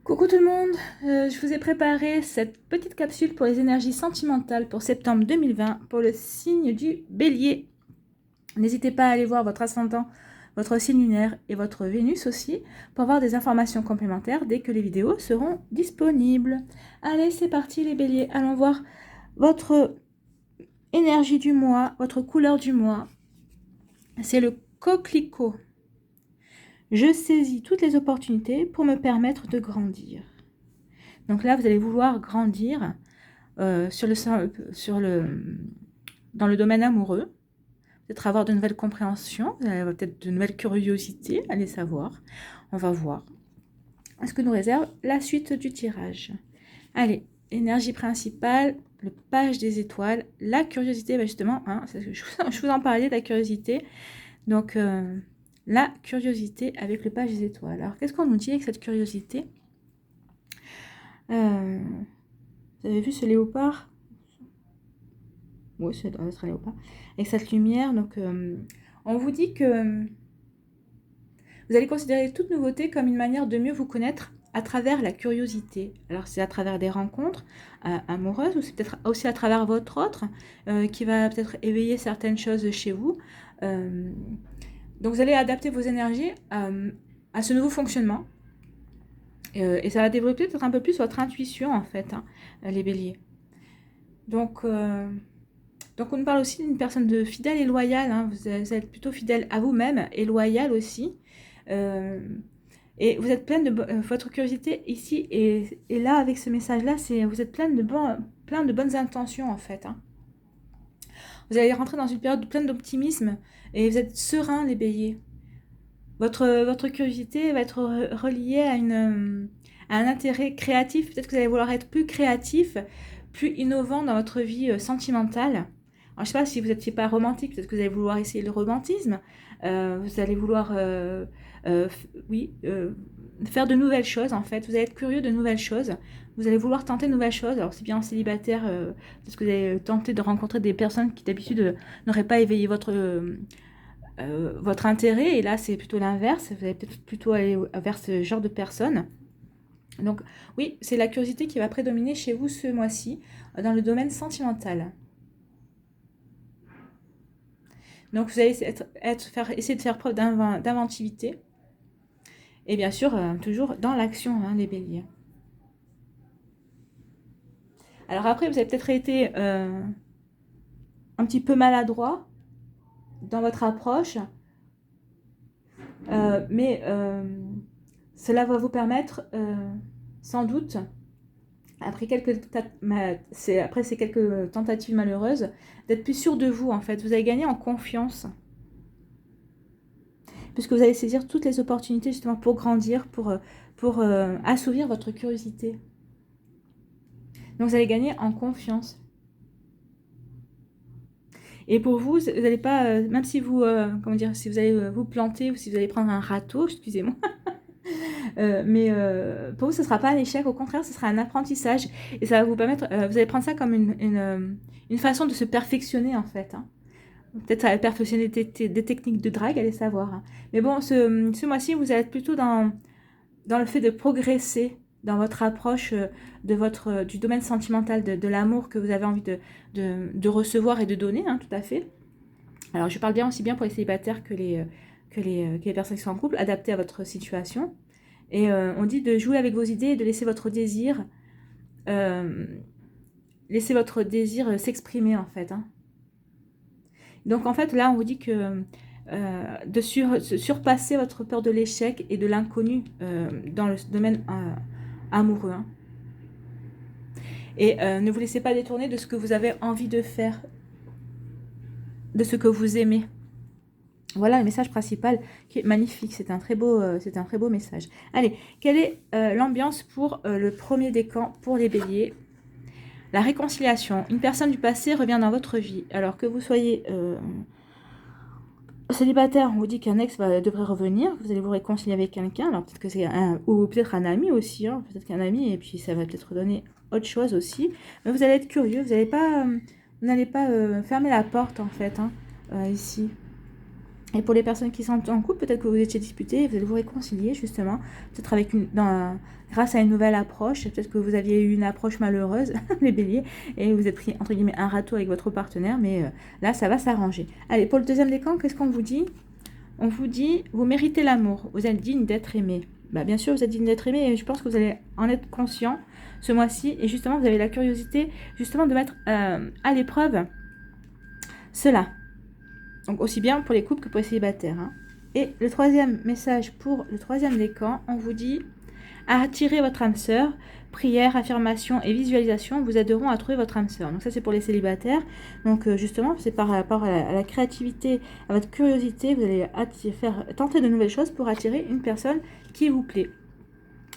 Coucou tout le monde, je vous ai préparé cette petite capsule pour les énergies sentimentales pour septembre 2020 pour le signe du Bélier. N'hésitez pas à aller voir votre ascendant, votre signe lunaire et votre Vénus aussi pour avoir des informations complémentaires dès que les vidéos seront disponibles. Allez, c'est parti les Béliers, allons voir votre énergie du mois, votre couleur du mois. C'est le coquelicot. Je saisis toutes les opportunités pour me permettre de grandir. Donc là, vous allez vouloir grandir dans le domaine amoureux, peut-être avoir de nouvelles compréhensions, vous allez avoir peut-être de nouvelles curiosités, allez savoir. On va voir ce que nous réserve la suite du tirage. Allez, énergie principale, le page des étoiles, la curiosité, justement, hein, je vous en parlais de la curiosité. Donc, la curiosité avec le page des étoiles. Alors, qu'est-ce qu'on nous dit avec cette curiosité ? Vous avez vu ce léopard? Oui, ça doit être un léopard. Avec cette lumière, donc on vous dit que vous allez considérer toute nouveauté comme une manière de mieux vous connaître à travers la curiosité. Alors c'est à travers des rencontres amoureuses ou c'est peut-être aussi à travers votre autre qui va peut-être éveiller certaines choses chez vous. Donc vous allez adapter vos énergies à ce nouveau fonctionnement. Et ça va développer peut-être un peu plus votre intuition, en fait, hein, les béliers. Donc on nous parle aussi d'une personne de fidèle et loyale. Hein. Vous êtes plutôt fidèle à vous-même et loyale aussi. Et vous êtes pleine de... votre curiosité ici et là, avec ce message-là, vous êtes plein de bonnes intentions, en fait. Hein. Vous allez rentrer dans une période pleine d'optimisme et vous êtes serein, les béliers. Votre curiosité va être reliée à un intérêt créatif. Peut-être que vous allez vouloir être plus créatif, plus innovant dans votre vie sentimentale. Alors, je ne sais pas si vous n'étiez pas romantique, peut-être que vous allez vouloir essayer le romantisme. Vous allez vouloir, faire de nouvelles choses, en fait. Vous allez être curieux de nouvelles choses. Vous allez vouloir tenter de nouvelles choses. Alors, c'est bien en célibataire, parce que vous allez tenter de rencontrer des personnes qui, d'habitude, n'auraient pas éveillé votre intérêt, et là c'est plutôt l'inverse, vous allez peut-être plutôt aller vers ce genre de personnes. Donc oui, c'est la curiosité qui va prédominer chez vous ce mois-ci dans le domaine sentimental. Donc vous allez essayer de faire preuve d'inventivité et bien sûr toujours dans l'action, hein, les béliers. Alors après vous avez peut-être été un petit peu maladroit dans votre approche, mais cela va vous permettre sans doute, après ces quelques tentatives malheureuses, d'être plus sûr de vous, en fait. Vous allez gagner en confiance, puisque vous allez saisir toutes les opportunités justement pour grandir, pour assouvir votre curiosité. Donc vous allez gagner en confiance. Et pour vous n'allez pas, même si vous, si vous allez vous planter ou si vous allez prendre un râteau, excusez-moi, mais pour vous, ce ne sera pas un échec, au contraire, ce sera un apprentissage. Et ça va vous permettre, vous allez prendre ça comme une façon de se perfectionner, en fait. Hein. Peut-être ça va perfectionner des techniques de drague, allez savoir. Hein. Mais bon, ce mois-ci, vous allez être plutôt dans le fait de progresser dans votre approche du domaine sentimental, de l'amour que vous avez envie de recevoir et de donner, hein, tout à fait. Alors, je parle bien aussi bien pour les célibataires que les personnes qui sont en couple, adaptées à votre situation. Et on dit de jouer avec vos idées et de laisser votre désir s'exprimer, en fait. Hein. Donc, en fait, là, on vous dit que de surpasser votre peur de l'échec et de l'inconnu dans le domaine amoureux. Hein. Et ne vous laissez pas détourner de ce que vous avez envie de faire, de ce que vous aimez. Voilà le message principal qui est magnifique. C'est un très beau message. Allez, quelle est l'ambiance pour le premier décan pour les béliers? La réconciliation. Une personne du passé revient dans votre vie. Alors que vous soyez célibataire, on vous dit qu'un ex devrait revenir. Vous allez vous réconcilier avec quelqu'un. Alors peut-être que c'est ou peut-être un ami aussi. Hein, peut-être qu'un ami et puis ça va peut-être donner autre chose aussi. Mais vous allez être curieux. Vous n'allez pas fermer la porte en fait hein, ici. Et pour les personnes qui sont en couple, peut-être que vous étiez disputés, vous allez vous réconcilier justement, peut-être avec grâce à une nouvelle approche. Peut-être que vous aviez eu une approche malheureuse, les béliers, et vous êtes pris entre guillemets un râteau avec votre partenaire, mais là ça va s'arranger. Allez, pour le deuxième décan, qu'est-ce qu'on vous dit? On vous dit, vous méritez l'amour, vous êtes digne d'être aimé. Bah, bien sûr, vous êtes digne d'être aimé et je pense que vous allez en être conscient ce mois-ci. Et justement, vous avez la curiosité justement de mettre à l'épreuve cela. Donc aussi bien pour les couples que pour les célibataires. Hein. Et le troisième message pour le troisième décan, on vous dit attirer votre âme sœur. Prière, affirmation et visualisation vous aideront à trouver votre âme sœur. Donc ça c'est pour les célibataires. Donc justement c'est par rapport à la créativité, à votre curiosité, vous allez tenter de nouvelles choses pour attirer une personne qui vous plaît.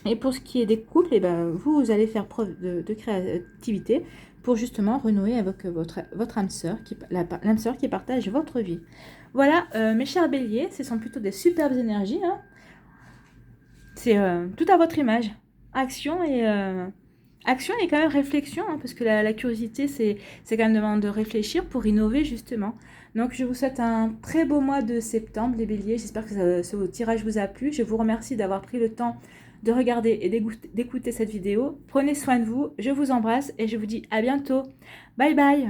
Et pour ce qui est des couples, eh ben, vous allez faire preuve de créativité pour justement renouer avec votre âme sœur, l'âme sœur qui partage votre vie. Voilà, mes chers béliers, ce sont plutôt des superbes énergies. Hein. C'est tout à votre image. Action et quand même réflexion, hein, parce que la curiosité, c'est quand même demande de réfléchir pour innover justement. Donc je vous souhaite un très beau mois de septembre, les béliers. J'espère que ce tirage vous a plu. Je vous remercie d'avoir pris le temps de regarder et d'écouter cette vidéo. Prenez soin de vous, je vous embrasse et je vous dis à bientôt. Bye bye.